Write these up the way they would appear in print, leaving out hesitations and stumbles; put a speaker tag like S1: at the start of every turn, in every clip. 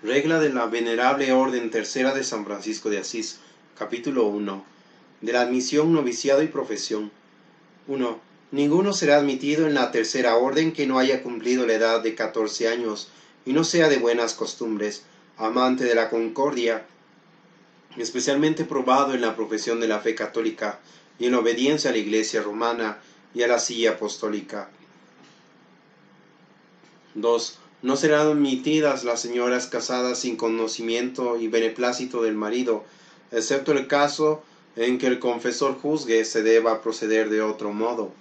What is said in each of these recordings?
S1: Regla de la Venerable Orden Tercera de San Francisco de Asís, capítulo 1. De la admisión, noviciado y profesión. 1. Ninguno será admitido en la tercera orden que no haya cumplido la edad de 14 años y no sea de buenas costumbres, amante de la concordia, especialmente probado en la profesión de la fe católica y en la obediencia a la Iglesia romana y a la silla apostólica. 2. No serán admitidas las señoras casadas sin conocimiento y beneplácito del marido, excepto el caso en que el confesor juzgue se deba proceder de otro modo.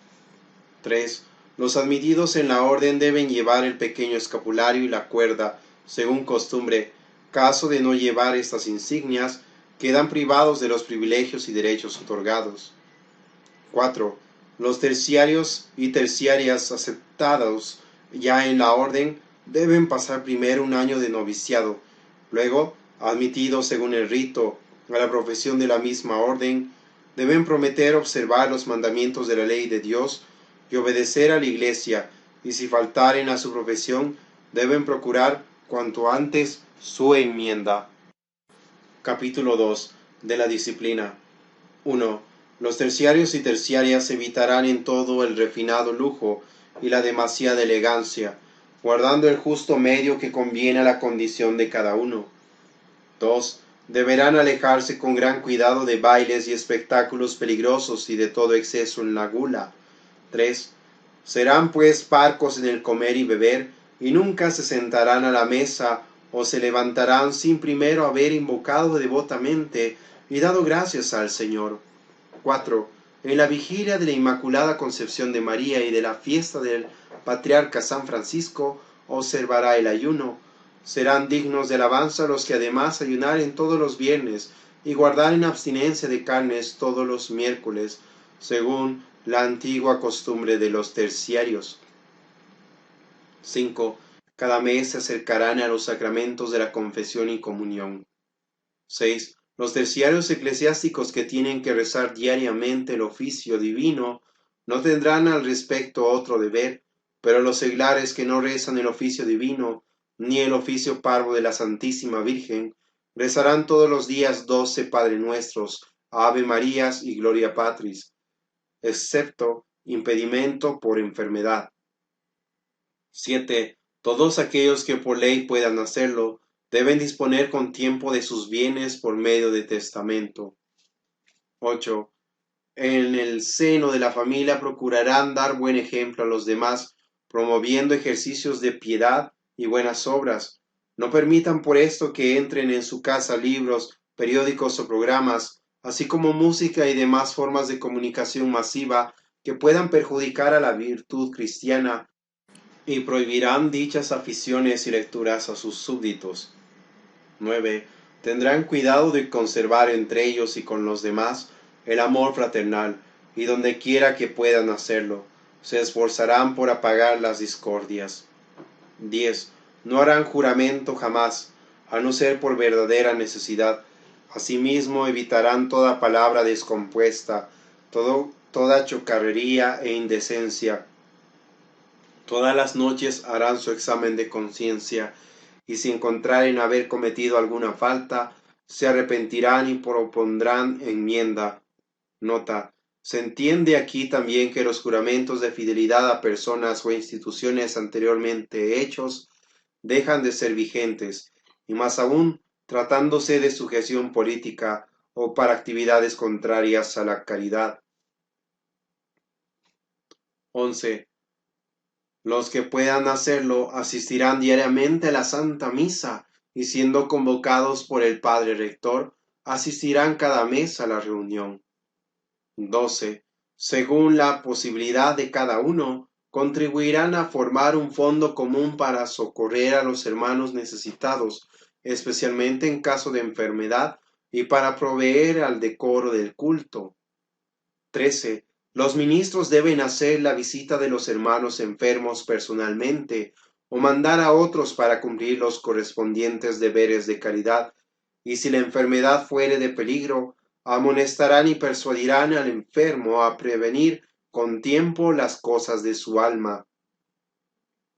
S1: 3. Los admitidos en la orden deben llevar el pequeño escapulario y la cuerda, según costumbre. Caso de no llevar estas insignias, quedan privados de los privilegios y derechos otorgados. 4. Los terciarios y terciarias aceptados ya en la orden deben pasar primero un año de noviciado, luego, admitidos según el rito a la profesión de la misma orden, deben prometer observar los mandamientos de la ley de Dios y obedecer a la Iglesia, y si faltaren a su profesión, deben procurar cuanto antes su enmienda. Capítulo 2. De la disciplina. 1. Los terciarios y terciarias evitarán en todo el refinado lujo y la demasiada elegancia, guardando el justo medio que conviene a la condición de cada uno. 2. Deberán alejarse con gran cuidado de bailes y espectáculos peligrosos y de todo exceso en la gula. 3. Serán pues parcos en el comer y beber, y nunca se sentarán a la mesa o se levantarán sin primero haber invocado devotamente y dado gracias al Señor. 4. En la vigilia de la Inmaculada Concepción de María y de la fiesta del Patriarca San Francisco observará el ayuno. Serán dignos de alabanza los que además ayunaren todos los viernes y guardaren abstinencia de carnes todos los miércoles, según la antigua costumbre de los terciarios. 5. Cada mes se acercarán a los sacramentos de la confesión y comunión. 6. Los terciarios eclesiásticos que tienen que rezar diariamente el oficio divino no tendrán al respecto otro deber, pero los seglares que no rezan el oficio divino ni el oficio parvo de la Santísima Virgen rezarán todos los días 12 Padre Nuestros, Ave Marías y Gloria Patris, excepto impedimento por enfermedad. 7. Todos aquellos que por ley puedan hacerlo deben disponer con tiempo de sus bienes por medio de testamento. 8. En el seno de la familia procurarán dar buen ejemplo a los demás, promoviendo ejercicios de piedad y buenas obras. No permitan por esto que entren en su casa libros, periódicos o programas, así como música y demás formas de comunicación masiva que puedan perjudicar a la virtud cristiana, y prohibirán dichas aficiones y lecturas a sus súbditos. 9. Tendrán cuidado de conservar entre ellos y con los demás el amor fraternal, y donde quiera que puedan hacerlo, se esforzarán por apagar las discordias. 10. No harán juramento jamás, a no ser por verdadera necesidad. Asimismo evitarán toda palabra descompuesta, toda chocarrería e indecencia. Todas las noches harán su examen de conciencia, y si encontraren haber cometido alguna falta, se arrepentirán y propondrán enmienda. Nota: se entiende aquí también que los juramentos de fidelidad a personas o instituciones anteriormente hechos dejan de ser vigentes, y más aún tratándose de sujeción política o para actividades contrarias a la caridad. 11. Los que puedan hacerlo asistirán diariamente a la Santa Misa y siendo convocados por el Padre Rector, asistirán cada mes a la reunión. 12. Según la posibilidad de cada uno, contribuirán a formar un fondo común para socorrer a los hermanos necesitados, especialmente en caso de enfermedad, y para proveer al decoro del culto. 13. Los ministros deben hacer la visita de los hermanos enfermos personalmente o mandar a otros para cumplir los correspondientes deberes de caridad, y si la enfermedad fuere de peligro, amonestarán y persuadirán al enfermo a prevenir con tiempo las cosas de su alma.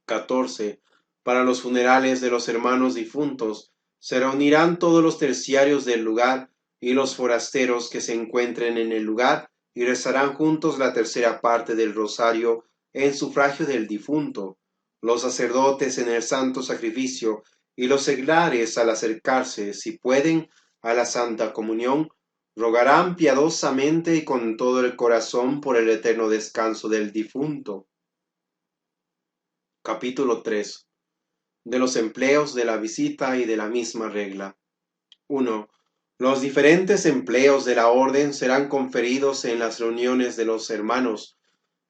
S1: 14. Para los funerales de los hermanos difuntos, se reunirán todos los terciarios del lugar y los forasteros que se encuentren en el lugar y rezarán juntos la tercera parte del rosario en sufragio del difunto. Los sacerdotes en el santo sacrificio y los seglares al acercarse, si pueden, a la Santa Comunión, rogarán piadosamente y con todo el corazón por el eterno descanso del difunto. Capítulo 3. De los empleos de la visita y de la misma regla. 1. Los diferentes empleos de la orden serán conferidos en las reuniones de los hermanos.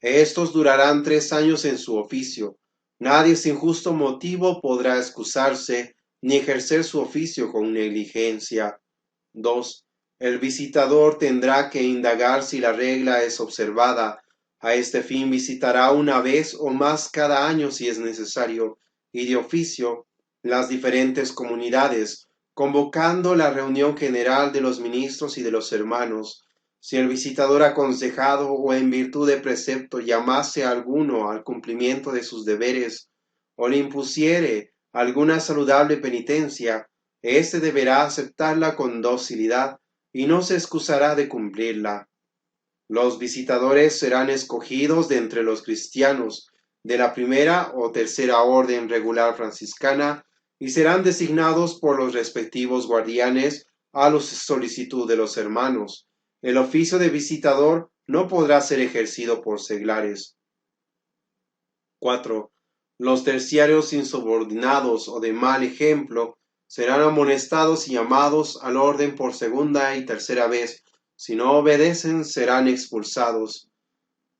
S1: Estos durarán 3 años en su oficio. Nadie sin justo motivo podrá excusarse ni ejercer su oficio con negligencia. 2. El visitador tendrá que indagar si la regla es observada. A este fin visitará una vez o más cada año si es necesario, y de oficio, las diferentes comunidades, convocando la reunión general de los ministros y de los hermanos. Si el visitador aconsejado o en virtud de precepto llamase a alguno al cumplimiento de sus deberes, o le impusiere alguna saludable penitencia, éste deberá aceptarla con docilidad y no se excusará de cumplirla. Los visitadores serán escogidos de entre los cristianos de la primera o tercera orden regular franciscana y serán designados por los respectivos guardianes a la solicitud de los hermanos. El oficio de visitador no podrá ser ejercido por seglares. 4. Los terciarios insubordinados o de mal ejemplo serán amonestados y llamados al orden por segunda y tercera vez. Si no obedecen, serán expulsados.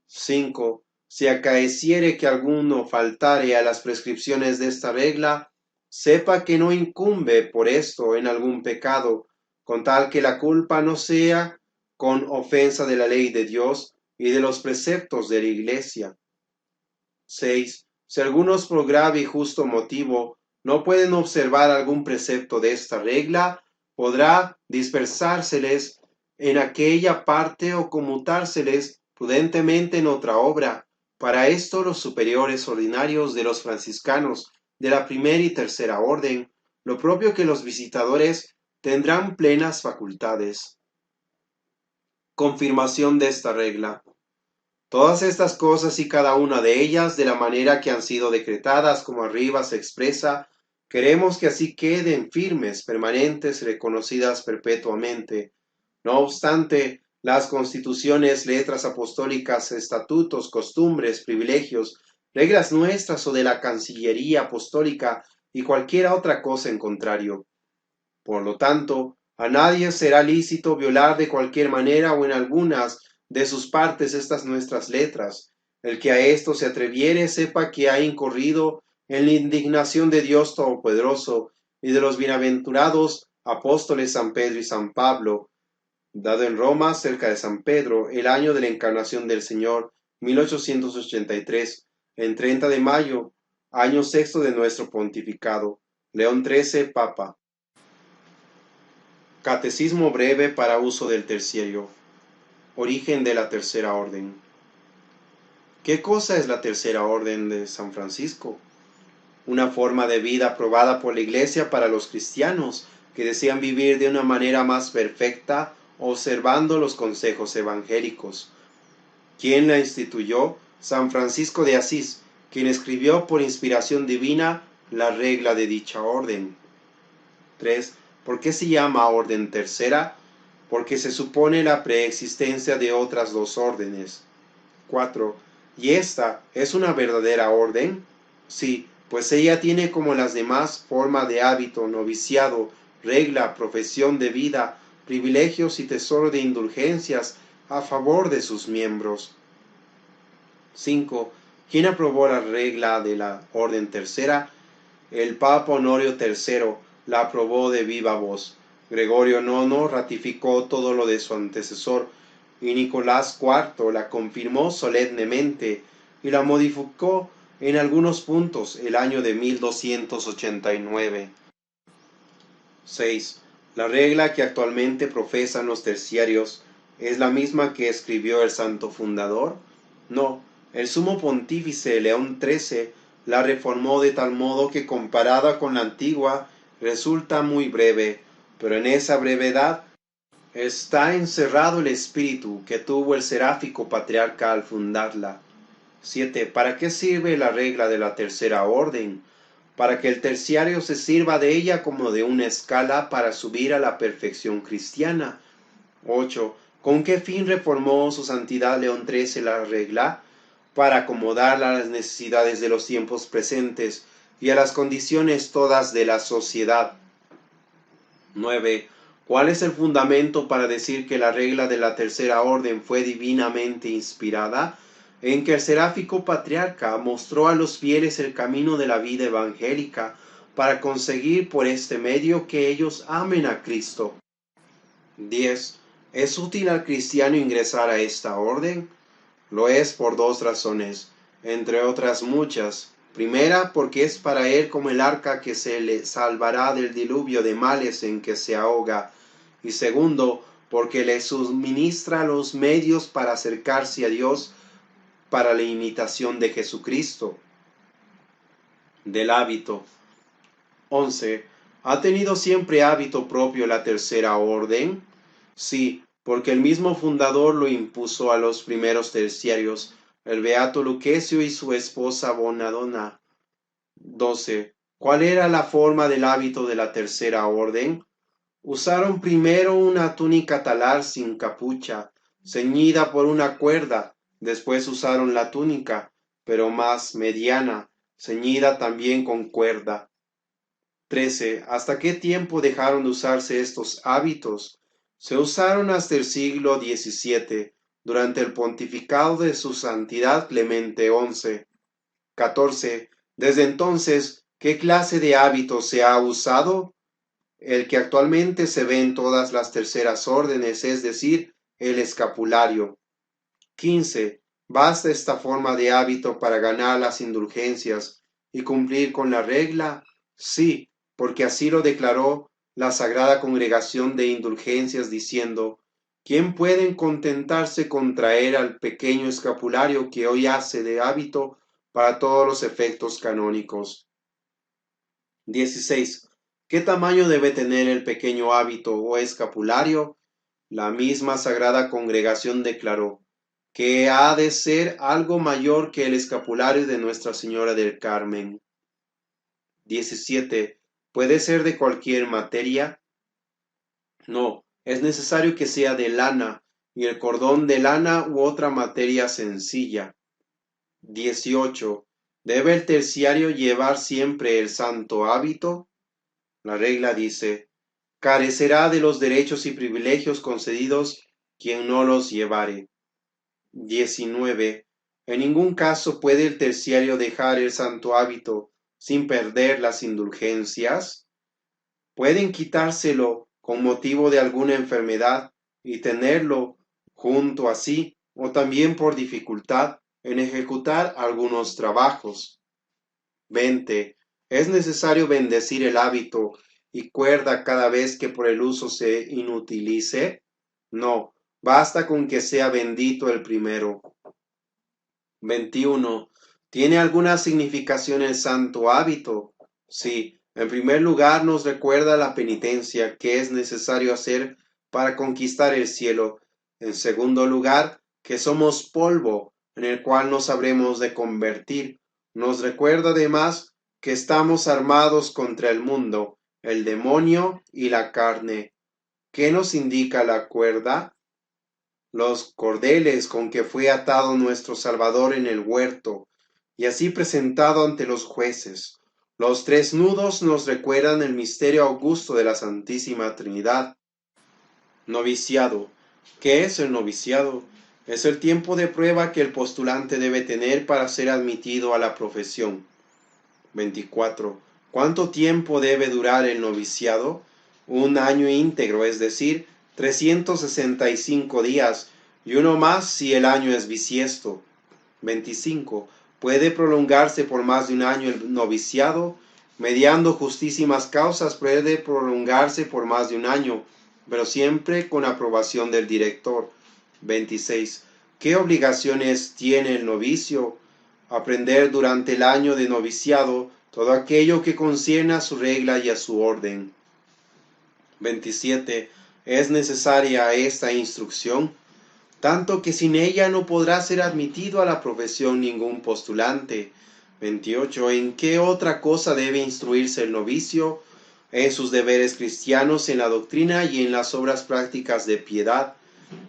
S1: 5. Si acaeciere que alguno faltare a las prescripciones de esta regla, sepa que no incumbe por esto en algún pecado, con tal que la culpa no sea con ofensa de la ley de Dios y de los preceptos de la Iglesia. 6. Si algunos por grave y justo motivo no pueden observar algún precepto de esta regla, podrá dispersárseles en aquella parte o conmutárseles prudentemente en otra obra. Para esto los superiores ordinarios de los franciscanos de la primera y tercera orden, lo propio que los visitadores, tendrán plenas facultades. Confirmación de esta regla. Todas estas cosas y cada una de ellas, de la manera que han sido decretadas como arriba se expresa, queremos que así queden firmes, permanentes, reconocidas perpetuamente. No obstante, las constituciones, letras apostólicas, estatutos, costumbres, privilegios, reglas nuestras o de la Cancillería apostólica y cualquiera otra cosa en contrario. Por lo tanto, a nadie será lícito violar de cualquier manera o en algunas de sus partes estas nuestras letras. El que a esto se atreviere sepa que ha incurrido en la indignación de Dios Todopoderoso y de los bienaventurados apóstoles San Pedro y San Pablo, dado en Roma cerca de San Pedro, el año de la encarnación del Señor, 1883, en 30 de mayo, año sexto de nuestro pontificado. León XIII, Papa. Catecismo breve para uso del terciario. Origen de la Tercera Orden. ¿Qué cosa es la Tercera Orden de San Francisco? Una forma de vida aprobada por la Iglesia para los cristianos que desean vivir de una manera más perfecta observando los consejos evangélicos. ¿Quién la instituyó? San Francisco de Asís, quien escribió por inspiración divina la regla de dicha orden. 3. ¿Por qué se llama orden tercera? Porque se supone la preexistencia de otras dos órdenes. 4. ¿Y esta es una verdadera orden? Sí, pues ella tiene como las demás forma de hábito, noviciado, regla, profesión de vida, privilegios y tesoro de indulgencias a favor de sus miembros. 5. ¿Quién aprobó la regla de la orden tercera? El Papa Honorio III la aprobó de viva voz. Gregorio IX ratificó todo lo de su antecesor y Nicolás IV la confirmó solemnemente y la modificó en algunos puntos el año de 1289. 6. La regla que actualmente profesan los terciarios ¿es la misma que escribió el santo fundador? No, el sumo pontífice León XIII la reformó de tal modo que comparada con la antigua resulta muy breve, pero en esa brevedad está encerrado el espíritu que tuvo el seráfico patriarca al fundarla. 7. ¿Para qué sirve la regla de la tercera orden? Para que el terciario se sirva de ella como de una escala para subir a la perfección cristiana. 8. ¿Con qué fin reformó su santidad León XIII la regla? Para acomodarla a las necesidades de los tiempos presentes y a las condiciones todas de la sociedad. 9. ¿Cuál es el fundamento para decir que la regla de la tercera orden fue divinamente inspirada? En que el seráfico patriarca mostró a los fieles el camino de la vida evangélica para conseguir por este medio que ellos amen a Cristo. 10. ¿Es útil al cristiano ingresar a esta orden? Lo es por dos razones, entre otras muchas. Primera, porque es para él como el arca que se le salvará del diluvio de males en que se ahoga. Y segundo, porque le suministra los medios para acercarse a Dios para la imitación de Jesucristo. Del hábito. 11. ¿Ha tenido siempre hábito propio la tercera orden? Sí, porque el mismo fundador lo impuso a los primeros terciarios, el beato Lucrecio y su esposa Bonadonna. 12. ¿Cuál era la forma del hábito de la tercera orden? Usaron primero una túnica talar sin capucha, ceñida por una cuerda. Después usaron la túnica, pero más mediana, ceñida también con cuerda. 13. ¿Hasta qué tiempo dejaron de usarse estos hábitos? Se usaron hasta el siglo XVII, durante el pontificado de su santidad Clemente XI. 14. Desde entonces, ¿qué clase de hábito se ha usado? El que actualmente se ve en todas las terceras órdenes, es decir, el escapulario. 15. ¿Basta esta forma de hábito para ganar las indulgencias y cumplir con la regla? Sí, porque así lo declaró la Sagrada Congregación de Indulgencias diciendo: ¿quién puede contentarse con traer al pequeño escapulario que hoy hace de hábito para todos los efectos canónicos? 16. ¿Qué tamaño debe tener el pequeño hábito o escapulario? La misma Sagrada Congregación declaró que ha de ser algo mayor que el escapulario de Nuestra Señora del Carmen. 17. ¿Puede ser de cualquier materia? No, es necesario que sea de lana, y el cordón de lana u otra materia sencilla. 18. ¿Debe el terciario llevar siempre el santo hábito? La regla dice: carecerá de los derechos y privilegios concedidos quien no los llevare. 19. En ningún caso puede el terciario dejar el santo hábito sin perder las indulgencias. Pueden quitárselo con motivo de alguna enfermedad y tenerlo junto a sí, o también por dificultad en ejecutar algunos trabajos. 20. ¿Es necesario bendecir el hábito y cuerda cada vez que por el uso se inutilice? No, basta con que sea bendito el primero. 21. ¿Tiene alguna significación el santo hábito? Sí, en primer lugar nos recuerda la penitencia que es necesario hacer para conquistar el cielo. En segundo lugar, que somos polvo en el cual nos habremos de convertir. Nos recuerda además que estamos armados contra el mundo, el demonio y la carne. ¿Qué nos indica la cuerda? Los cordeles con que fue atado nuestro Salvador en el huerto, y así presentado ante los jueces. Los tres nudos nos recuerdan el misterio augusto de la Santísima Trinidad. Noviciado. ¿Qué es el noviciado? Es el tiempo de prueba que el postulante debe tener para ser admitido a la profesión. 24. ¿Cuánto tiempo debe durar el noviciado? Un año íntegro, es decir, 365 días, y uno más si el año es bisiesto. 25. ¿Puede prolongarse por más de un año el noviciado? Mediando justísimas causas puede prolongarse por más de un año, pero siempre con aprobación del director. 26. ¿Qué obligaciones tiene el novicio? aprender durante el año de noviciado todo aquello que concierne a su regla y a su orden. 27. Es necesaria esta instrucción, tanto que sin ella no podrá ser admitido a la profesión ningún postulante. 28. ¿En qué otra cosa debe instruirse el novicio? En sus deberes cristianos, en la doctrina y en las obras prácticas de piedad.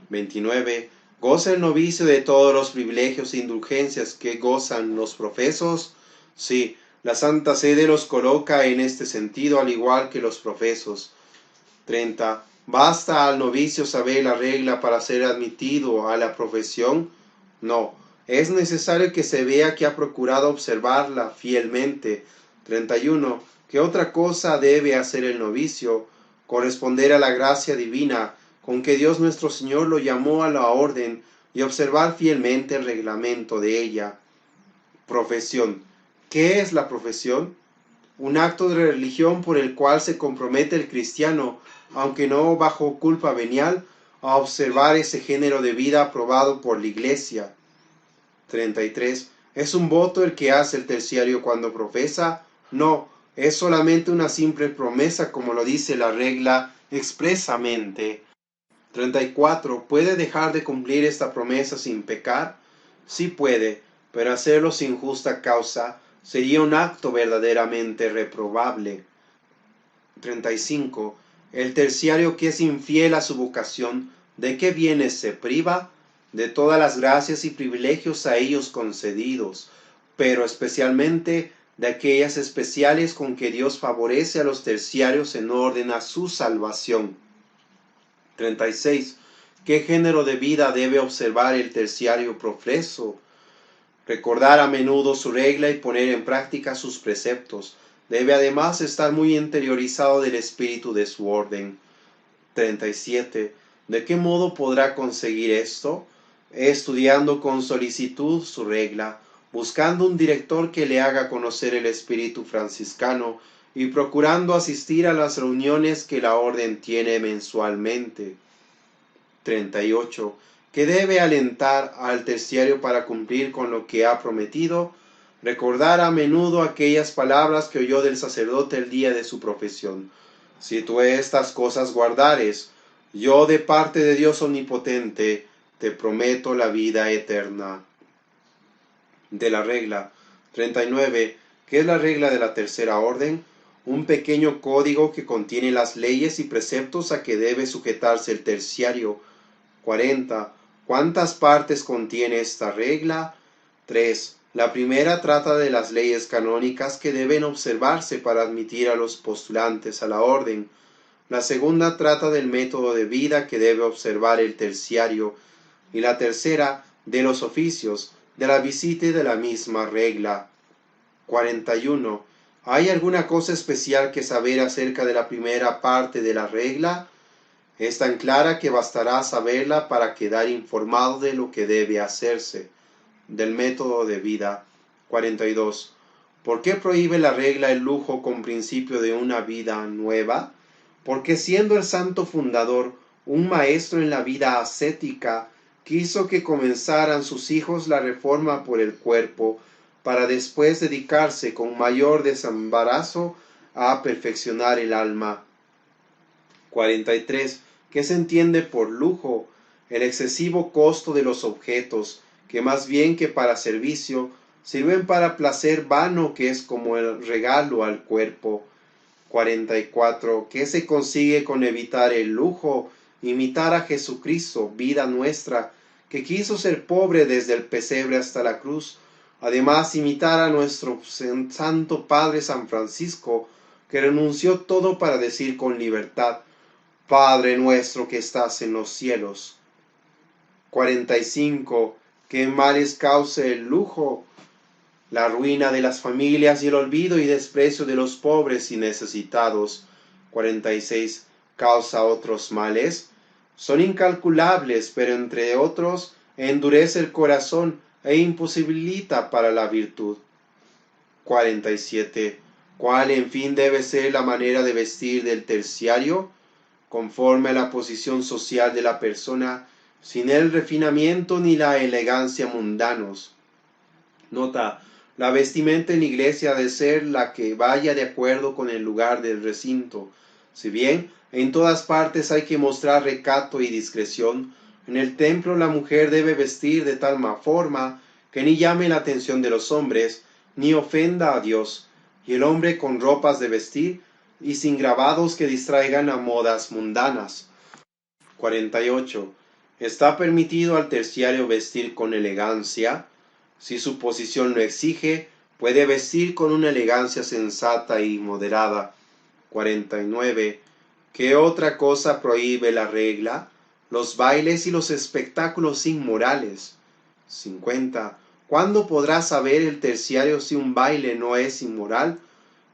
S1: 29. ¿Goza el novicio de todos los privilegios e indulgencias que gozan los profesos? Sí, la Santa Sede los coloca en este sentido al igual que los profesos. 30. ¿Basta al novicio saber la regla para ser admitido a la profesión? No, es necesario que se vea que ha procurado observarla fielmente. 31. ¿Qué otra cosa debe hacer el novicio? Corresponder a la gracia divina con que Dios nuestro Señor lo llamó a la orden y observar fielmente el reglamento de ella. Profesión. ¿Qué es la profesión? Un acto de religión por el cual se compromete el cristiano, aunque no bajo culpa venial, a observar ese género de vida aprobado por la Iglesia. 33. ¿Es un voto el que hace el terciario cuando profesa? No, es solamente una simple promesa, como lo dice la regla expresamente. 34. ¿Puede dejar de cumplir esta promesa sin pecar? Sí puede, pero hacerlo sin justa causa sería un acto verdaderamente reprobable. 35. El terciario que es infiel a su vocación, ¿de qué bienes se priva? De todas las gracias y privilegios a ellos concedidos, pero especialmente de aquellas especiales con que Dios favorece a los terciarios en orden a su salvación. 36. ¿Qué género de vida debe observar el terciario profeso? Recordar a menudo su regla y poner en práctica sus preceptos. Debe además estar muy interiorizado del espíritu de su orden. 37. ¿De qué modo podrá conseguir esto? Estudiando con solicitud su regla, buscando un director que le haga conocer el espíritu franciscano y procurando asistir a las reuniones que la orden tiene mensualmente. 38. ¿Qué debe alentar al terciario para cumplir con lo que ha prometido? Recordar a menudo aquellas palabras que oyó del sacerdote el día de su profesión. Si tú estas cosas guardares, yo de parte de Dios omnipotente te prometo la vida eterna. De la regla 39. ¿Qué es la regla de la tercera orden? Un pequeño código que contiene las leyes y preceptos a que debe sujetarse el terciario. 40. ¿Cuántas partes contiene esta regla? 3. La primera trata de las leyes canónicas que deben observarse para admitir a los postulantes a la orden. La segunda trata del método de vida que debe observar el terciario. Y la tercera de los oficios, de la visita y de la misma regla. 41. ¿Hay alguna cosa especial que saber acerca de la primera parte de la regla? Es tan clara que bastará saberla para quedar informado de lo que debe hacerse. Del método de vida. 42. ¿Por qué prohíbe la regla el lujo con principio de una vida nueva? Porque siendo el santo fundador un maestro en la vida ascética, quiso que comenzaran sus hijos la reforma por el cuerpo, para después dedicarse con mayor desembarazo a perfeccionar el alma. 43. ¿Qué se entiende por lujo? El excesivo costo de los objetos, que más bien que para servicio, sirven para placer vano que es como el regalo al cuerpo. 44. ¿Qué se consigue con evitar el lujo? Imitar a Jesucristo, vida nuestra, que quiso ser pobre desde el pesebre hasta la cruz. Además, imitar a nuestro Santo Padre San Francisco, que renunció todo para decir con libertad: Padre nuestro que estás en los cielos. 45. ¿Qué males causa el lujo? La ruina de las familias y el olvido y desprecio de los pobres y necesitados. 46. ¿Causa otros males? Son incalculables, pero entre otros endurece el corazón e imposibilita para la virtud. 47. ¿Cuál en fin debe ser la manera de vestir del terciario? Conforme a la posición social de la persona, sin el refinamiento ni la elegancia mundanos. Nota, la vestimenta en la iglesia ha de ser la que vaya de acuerdo con el lugar del recinto. Si bien en todas partes hay que mostrar recato y discreción, en el templo la mujer debe vestir de tal forma que ni llame la atención de los hombres, ni ofenda a Dios, y el hombre con ropas de vestir y sin grabados que distraigan a modas mundanas. 48. Está permitido al terciario vestir con elegancia. Si su posición lo exige, puede vestir con una elegancia sensata y moderada. 49. ¿Qué otra cosa prohíbe la regla? Los bailes y los espectáculos inmorales. 50. ¿Cuándo podrá saber el terciario si un baile no es inmoral?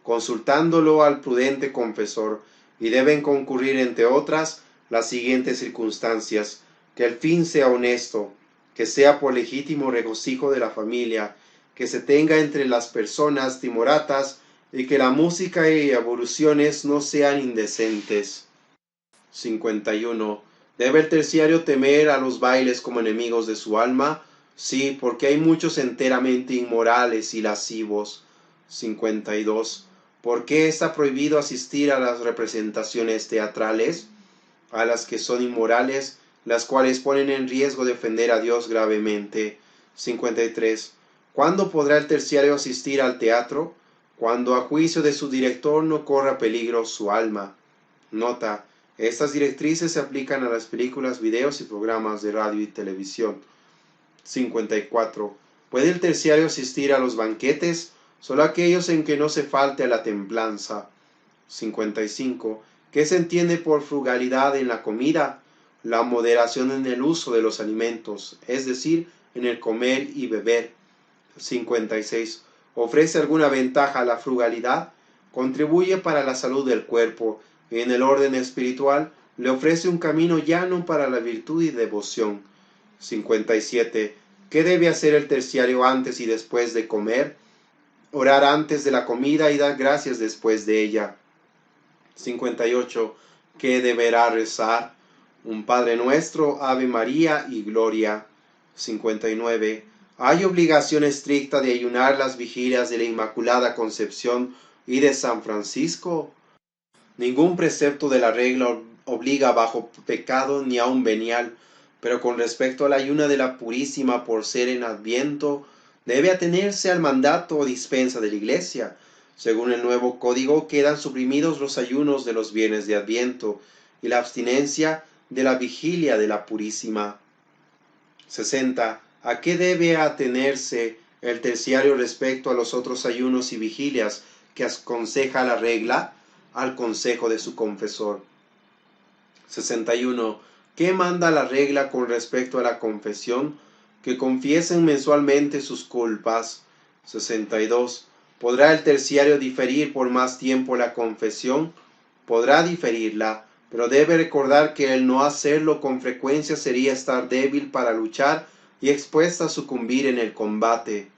S1: Consultándolo al prudente confesor, y deben concurrir entre otras las siguientes circunstancias: que el fin sea honesto, que sea por legítimo regocijo de la familia, que se tenga entre las personas timoratas y que la música y evoluciones no sean indecentes. 51. ¿Debe el terciario temer a los bailes como enemigos de su alma? Sí, porque hay muchos enteramente inmorales y lascivos. 52. ¿Por qué está prohibido asistir a las representaciones teatrales? A las que son inmorales, las cuales ponen en riesgo de ofender a Dios gravemente. 53. ¿Cuándo podrá el terciario asistir al teatro? Cuando a juicio de su director no corra peligro su alma. Nota: estas directrices se aplican a las películas, videos y programas de radio y televisión. 54. ¿Puede el terciario asistir a los banquetes? Solo aquellos en que no se falte a la templanza. 55. ¿Qué se entiende por frugalidad en la comida? La moderación en el uso de los alimentos, es decir, en el comer y beber. 56. ¿Ofrece alguna ventaja a la frugalidad? Contribuye para la salud del cuerpo y en el orden espiritual le ofrece un camino llano para la virtud y devoción. 57. ¿Qué debe hacer el terciario antes y después de comer? Orar antes de la comida y dar gracias después de ella. 58. ¿Qué deberá rezar? Un Padre Nuestro, Ave María y Gloria. 59. ¿Hay obligación estricta de ayunar las vigilias de la Inmaculada Concepción y de San Francisco? Ningún precepto de la regla obliga bajo pecado ni aun venial, pero con respecto al ayuno de la Purísima por ser en Adviento, debe atenerse al mandato o dispensa de la Iglesia. Según el nuevo código, quedan suprimidos los ayunos de los viernes de Adviento y la abstinencia de la vigilia de la Purísima. 60. ¿A qué debe atenerse el terciario respecto a los otros ayunos y vigilias que aconseja la regla? Al consejo de su confesor. 61. ¿Qué manda la regla con respecto a la confesión? Que confiesen mensualmente sus culpas. 62. ¿Podrá el terciario diferir por más tiempo la confesión? Podrá diferirla, pero debe recordar que el no hacerlo con frecuencia sería estar débil para luchar y expuesta a sucumbir en el combate.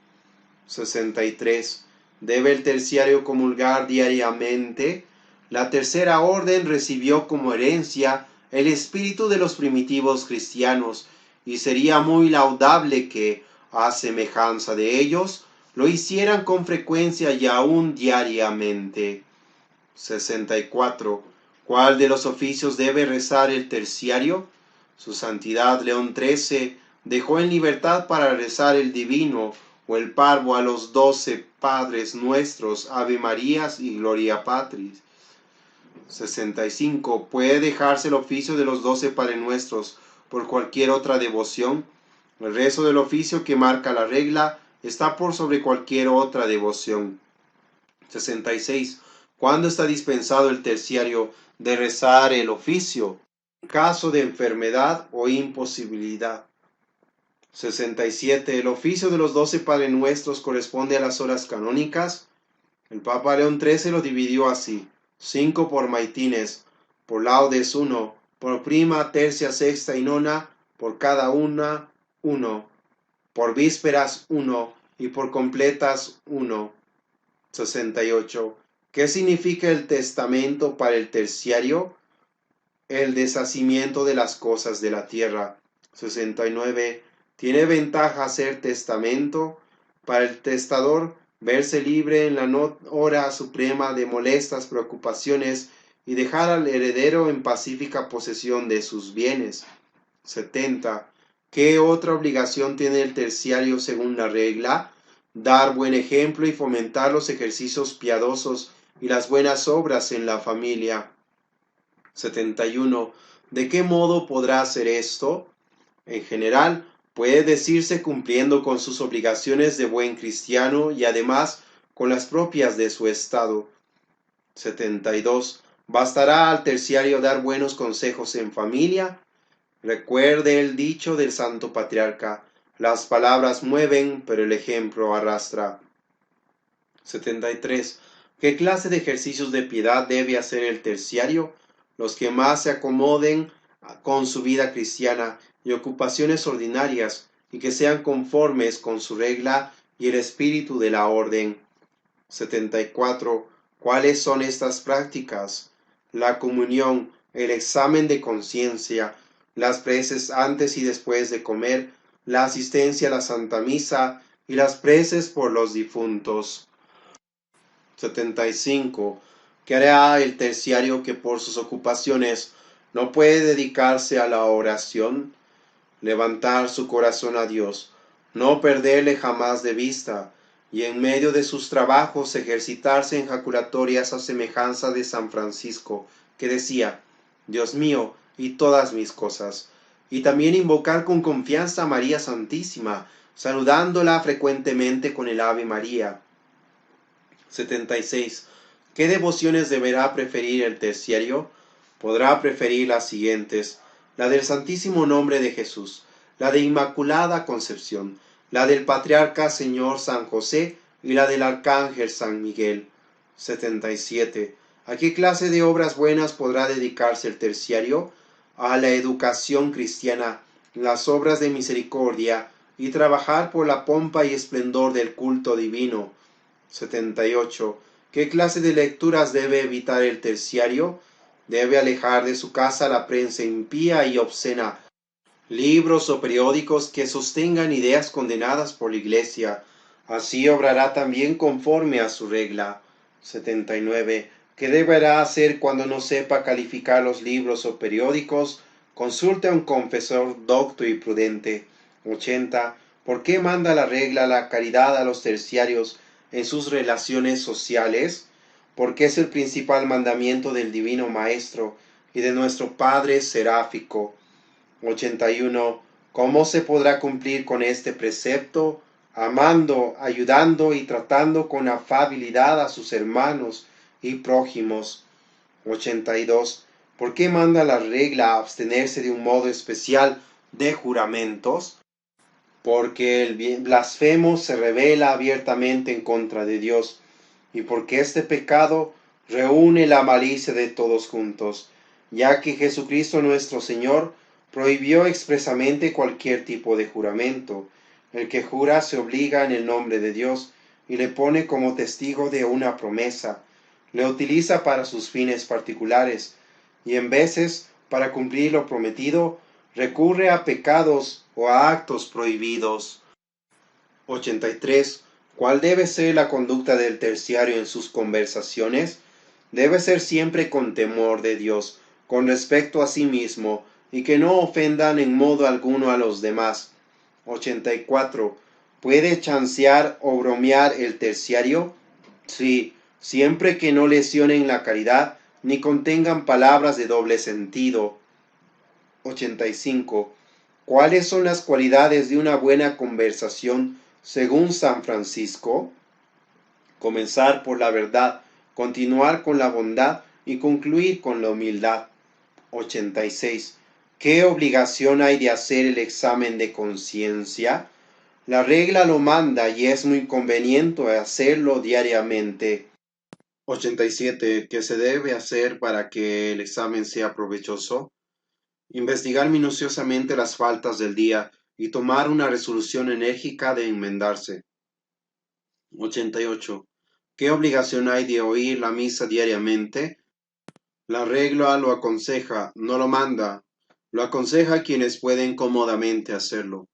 S1: 63. ¿Debe el terciario comulgar diariamente? La tercera orden recibió como herencia el espíritu de los primitivos cristianos, y sería muy laudable que, a semejanza de ellos, lo hicieran con frecuencia y aún diariamente. 64. ¿Cuál de los oficios debe rezar el terciario? Su Santidad León XIII dejó en libertad para rezar el divino o el parvo a los 12 Padres Nuestros, Ave Marías y Gloria Patris. 65. ¿Puede dejarse el oficio de los 12 Padres Nuestros por cualquier otra devoción? El rezo del oficio que marca la regla está por sobre cualquier otra devoción. 66. ¿Cuándo está dispensado el terciario de rezar el oficio? En caso de enfermedad o imposibilidad. 67. ¿El oficio de los 12 Padres Nuestros corresponde a las horas canónicas? El Papa León XIII lo dividió así: 5 por maitines, por laudes 1, por prima, tercia, sexta y nona, por cada una 1, por vísperas 1 y por completas 1. 68. ¿Qué significa el testamento para el terciario? El deshacimiento de las cosas de la tierra. 69. ¿Tiene ventaja hacer testamento? Para el testador, verse libre en la hora suprema de molestas preocupaciones y dejar al heredero en pacífica posesión de sus bienes. 70. ¿Qué otra obligación tiene el terciario según la regla? Dar buen ejemplo y fomentar los ejercicios piadosos y las buenas obras en la familia. 71. ¿De qué modo podrá hacer esto? En general, puede decirse cumpliendo con sus obligaciones de buen cristiano y además con las propias de su estado. 72. ¿Bastará al terciario dar buenos consejos en familia? Recuerde el dicho del Santo Patriarca: las palabras mueven, pero el ejemplo arrastra. 73. ¿Qué clase de ejercicios de piedad debe hacer el terciario? Los que más se acomoden con su vida cristiana y ocupaciones ordinarias, y que sean conformes con su regla y el espíritu de la orden. 74. ¿Cuáles son estas prácticas? La comunión, el examen de conciencia, las preces antes y después de comer, la asistencia a la Santa Misa y las preces por los difuntos. 75. ¿Qué hará el terciario que por sus ocupaciones no puede dedicarse a la oración? Levantar su corazón a Dios, no perderle jamás de vista, y en medio de sus trabajos ejercitarse en jaculatorias a semejanza de San Francisco, que decía: Dios mío y todas mis cosas, y también invocar con confianza a María Santísima, saludándola frecuentemente con el Ave María. 76. ¿Qué devociones deberá preferir el terciario? Podrá preferir las siguientes: la del Santísimo Nombre de Jesús, la de Inmaculada Concepción, la del Patriarca Señor San José y la del Arcángel San Miguel. 77. ¿A qué clase de obras buenas podrá dedicarse el terciario? A la educación cristiana, las obras de misericordia y trabajar por la pompa y esplendor del culto divino. 78. ¿Qué clase de lecturas debe evitar el terciario? Debe alejar de su casa la prensa impía y obscena, libros o periódicos que sostengan ideas condenadas por la Iglesia. Así obrará también conforme a su regla. 79. ¿Qué deberá hacer cuando no sepa calificar los libros o periódicos? Consulte a un confesor docto y prudente. 80. ¿Por qué manda la regla la caridad a los terciarios en sus relaciones sociales? Porque es el principal mandamiento del Divino Maestro y de nuestro Padre Seráfico. 81. ¿Cómo se podrá cumplir con este precepto? Amando, ayudando y tratando con afabilidad a sus hermanos y prójimos. 82. ¿Por qué manda la regla abstenerse de un modo especial de juramentos? Porque el blasfemo se revela abiertamente en contra de Dios, y porque este pecado reúne la malicia de todos juntos, ya que Jesucristo nuestro Señor prohibió expresamente cualquier tipo de juramento. El que jura se obliga en el nombre de Dios y le pone como testigo de una promesa, le utiliza para sus fines particulares, y en veces, para cumplir lo prometido, recurre a pecados o a actos prohibidos. 83. ¿Cuál debe ser la conducta del terciario en sus conversaciones? Debe ser siempre con temor de Dios, con respecto a sí mismo, y que no ofendan en modo alguno a los demás. 84. ¿Puede chancear o bromear el terciario? Sí, siempre que no lesionen la caridad ni contengan palabras de doble sentido. 85. ¿Cuáles son las cualidades de una buena conversación según San Francisco? Comenzar por la verdad, continuar con la bondad y concluir con la humildad. 86. ¿Qué obligación hay de hacer el examen de conciencia? La regla lo manda y es muy conveniente hacerlo diariamente. 87. ¿Qué se debe hacer para que el examen sea provechoso? Investigar minuciosamente las faltas del día y tomar una resolución enérgica de enmendarse. 88. ¿Qué obligación hay de oír la misa diariamente? La regla lo aconseja, no lo manda. Lo aconseja a quienes pueden cómodamente hacerlo.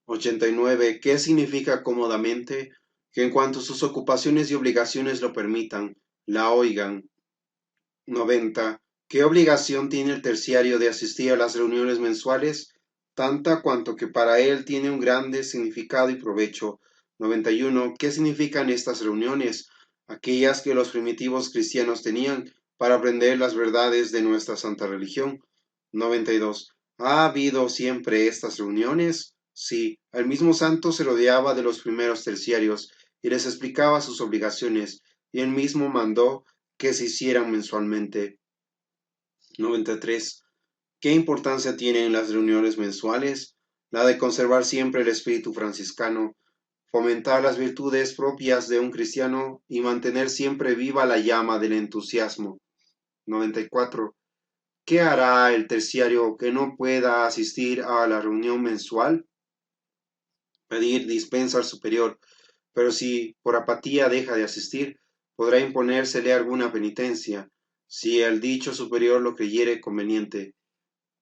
S1: 89. ¿Qué significa cómodamente? Que en cuanto sus ocupaciones y obligaciones lo permitan, la oigan. 90. ¿Qué obligación tiene el terciario de asistir a las reuniones mensuales? Tanta cuanto que para él tiene un grande significado y provecho. 91. ¿Qué significan estas reuniones? Aquellas que los primitivos cristianos tenían para aprender las verdades de nuestra santa religión. 92. ¿Ha habido siempre estas reuniones? Sí, el mismo santo se rodeaba de los primeros terciarios y les explicaba sus obligaciones, y él mismo mandó que se hicieran mensualmente. 93. ¿Qué importancia tienen las reuniones mensuales? La de conservar siempre el espíritu franciscano, fomentar las virtudes propias de un cristiano y mantener siempre viva la llama del entusiasmo. 94. ¿Qué hará el terciario que no pueda asistir a la reunión mensual? Pedir dispensa al superior, pero si por apatía deja de asistir, podrá imponérsele alguna penitencia, si el dicho superior lo creyere conveniente.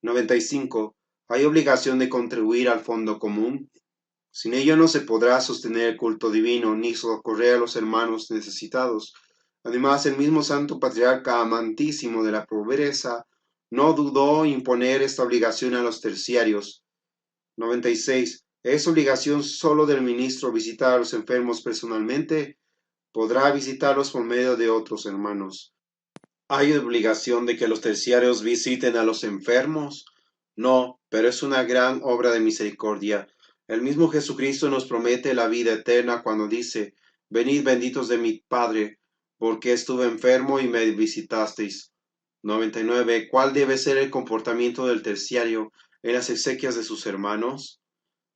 S1: 95. ¿Hay obligación de contribuir al fondo común? Sin ello no se podrá sostener el culto divino ni socorrer a los hermanos necesitados. Además, el mismo Santo Patriarca amantísimo de la pobreza no dudó imponer esta obligación a los terciarios. 96. ¿Es obligación solo del ministro visitar a los enfermos personalmente? Podrá visitarlos por medio de otros hermanos. ¿Hay obligación de que los terciarios visiten a los enfermos? No, pero es una gran obra de misericordia. El mismo Jesucristo nos promete la vida eterna cuando dice, venid benditos de mi Padre, porque estuve enfermo y me visitasteis. 99. ¿Cuál debe ser el comportamiento del terciario en las exequias de sus hermanos?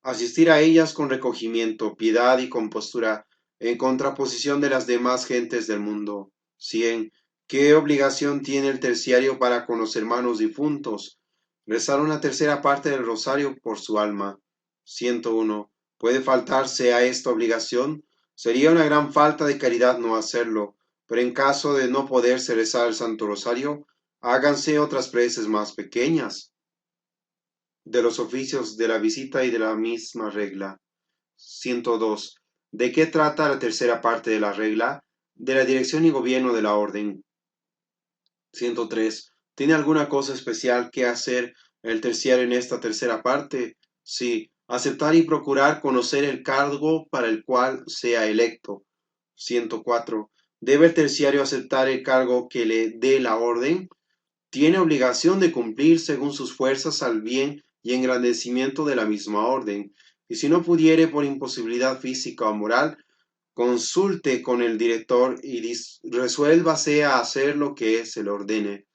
S1: Asistir a ellas con recogimiento, piedad y compostura, en contraposición de las demás gentes del mundo. 100. ¿Qué obligación tiene el terciario para con los hermanos difuntos? Rezar una tercera parte del rosario por su alma. 101. ¿Puede faltarse a esta obligación? Sería una gran falta de caridad no hacerlo, pero en caso de no poderse rezar el Santo Rosario, háganse otras preces más pequeñas de los oficios de la visita y de la misma regla. 102. ¿De qué trata la tercera parte de la regla? De la dirección y gobierno de la orden. 103. ¿Tiene alguna cosa especial que hacer el terciario en esta tercera parte? Sí, aceptar y procurar conocer el cargo para el cual sea electo. 104. ¿Debe el terciario aceptar el cargo que le dé la orden? Tiene obligación de cumplir según sus fuerzas al bien y engrandecimiento de la misma orden, y si no pudiere por imposibilidad física o moral, consulte con el director y resuélvase a hacer lo que se le ordene.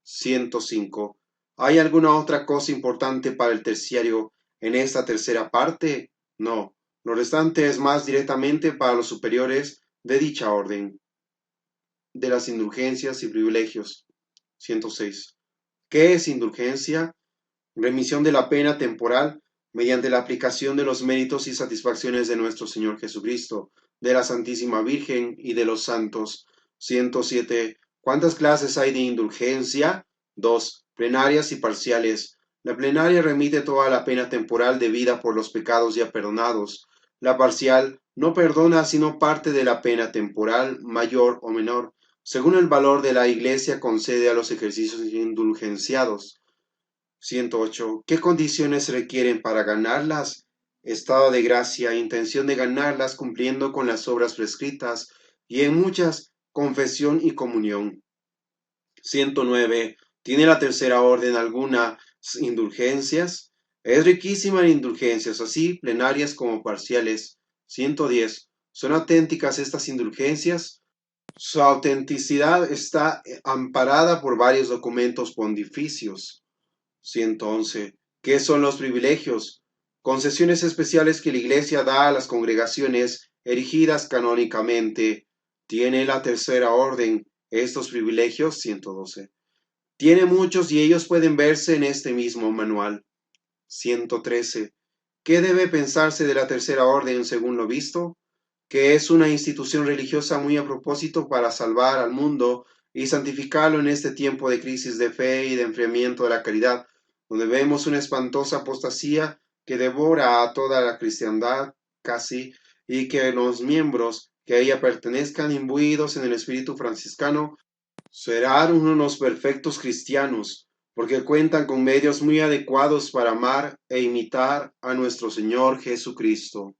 S1: 105. ¿Hay alguna otra cosa importante para el terciario en esta tercera parte? No. Lo restante es más directamente para los superiores de dicha orden, de las indulgencias y privilegios. 106. ¿Qué es indulgencia? Remisión de la pena temporal mediante la aplicación de los méritos y satisfacciones de nuestro Señor Jesucristo, de la Santísima Virgen y de los santos. 107. ¿Cuántas clases hay de indulgencia? 2. Plenarias y parciales. La plenaria remite toda la pena temporal debida por los pecados ya perdonados. La parcial no perdona sino parte de la pena temporal, mayor o menor, según el valor de la Iglesia concede a los ejercicios indulgenciados. 108. ¿Qué condiciones se requieren para ganarlas? Estado de gracia, intención de ganarlas cumpliendo con las obras prescritas y en muchas confesión y comunión. 109. ¿Tiene la tercera orden algunas indulgencias? Es riquísima en indulgencias, así plenarias como parciales. 110. ¿Son auténticas estas indulgencias? Su autenticidad está amparada por varios documentos pontificios. 111. ¿Qué son los privilegios? Concesiones especiales que la Iglesia da a las congregaciones erigidas canónicamente. ¿Tiene la tercera orden estos privilegios? 112. Tiene muchos y ellos pueden verse en este mismo manual. 113. ¿Qué debe pensarse de la tercera orden según lo visto? Que es una institución religiosa muy a propósito para salvar al mundo y santificarlo en este tiempo de crisis de fe y de enfriamiento de la caridad, donde vemos una espantosa apostasía que devora a toda la cristiandad casi, y que los miembros que a ella pertenezcan imbuidos en el espíritu franciscano serán unos perfectos cristianos, porque cuentan con medios muy adecuados para amar e imitar a nuestro Señor Jesucristo.